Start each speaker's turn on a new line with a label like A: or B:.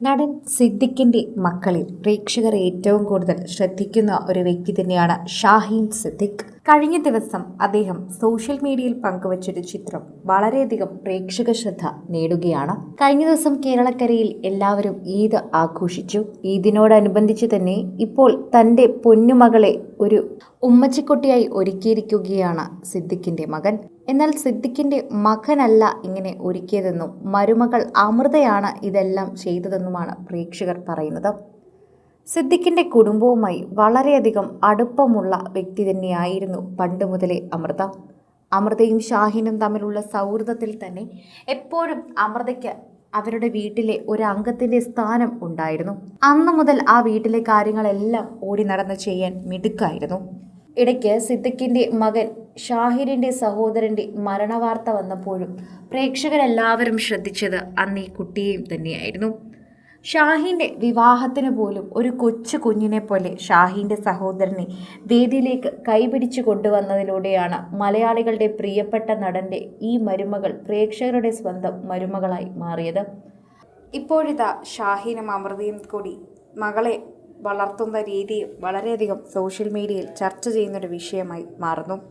A: നടൻ സിദ്ദിഖിന്റെ മക്കളിൽ പ്രേക്ഷകർ ഏറ്റവും കൂടുതൽ ശ്രദ്ധിക്കുന്ന ഒരു വ്യക്തി തന്നെയാണ് ഷാഹീൻ സിദ്ദിഖ്. കഴിഞ്ഞ ദിവസം അദ്ദേഹം സോഷ്യൽ മീഡിയയിൽ പങ്കുവച്ചൊരു ചിത്രം വളരെയധികം പ്രേക്ഷക ശ്രദ്ധ നേടുകയാണ്. കഴിഞ്ഞ ദിവസം കേരളക്കരയിൽ എല്ലാവരും ഈദ് ആഘോഷിച്ചു. ഈദിനോടനുബന്ധിച്ച് തന്നെ ഇപ്പോൾ തൻ്റെ പൊന്നുമകളെ ഒരു ഉമ്മച്ചിക്കുട്ടിയായി ഒരുക്കിയിരിക്കുകയാണ് സിദ്ദിഖിന്റെ മകൻ. എന്നാൽ സിദ്ദിഖിന്റെ മകനല്ല ഇങ്ങനെ ഒരുക്കിയതെന്നും മരുമകൾ അമൃതയാണ് ഇതെല്ലാം ചെയ്തതെന്നുമാണ് പ്രേക്ഷകർ പറയുന്നത്. സിദ്ദിഖിന്റെ കുടുംബവുമായി വളരെയധികം അടുപ്പമുള്ള വ്യക്തി തന്നെയായിരുന്നു പണ്ട് മുതലേ അമൃത. അമൃതയും ഷാഹീനും തമ്മിലുള്ള സൗഹൃദത്തിൽ തന്നെ എപ്പോഴും അമൃതയ്ക്ക് അവരുടെ വീട്ടിലെ ഒരു അംഗത്തിന്റെ സ്ഥാനം ഉണ്ടായിരുന്നു. അന്നു മുതൽ ആ വീട്ടിലെ കാര്യങ്ങളെല്ലാം ഓടി നടന്ന് ചെയ്യാൻ മിടുക്കായിരുന്നു. ഇടയ്ക്ക് സിദ്ദിഖിന്റെ മകൻ ഷാഹിറിന്റെ സഹോദരന്റെ മരണവാർത്ത വന്നപ്പോഴും പ്രേക്ഷകരെല്ലാവരും ശ്രദ്ധിച്ചത് അന്ന് ഈ കുട്ടിയെയും തന്നെയായിരുന്നു. ഷാഹിന്റെ വിവാഹത്തിന് പോലും ഒരു കൊച്ചു കുഞ്ഞിനെ പോലെ ഷാഹിന്റെ സഹോദരനെ വേദിയിലേക്ക് കൈപിടിച്ചു കൊണ്ടുവന്നതിലൂടെയാണ് മലയാളികളുടെ പ്രിയപ്പെട്ട നടന്റെ ഈ മരുമകൾ പ്രേക്ഷകരുടെ സ്വന്തം മരുമകളായി മാറിയത്. ഇപ്പോഴിതാ ഷാഹിനും അമൃതയും കൂടി മകളെ വളർത്തുന്ന രീതിയും വളരെയധികം സോഷ്യൽ മീഡിയയിൽ ചർച്ച ചെയ്യുന്നൊരു വിഷയമായി മാറുന്നു.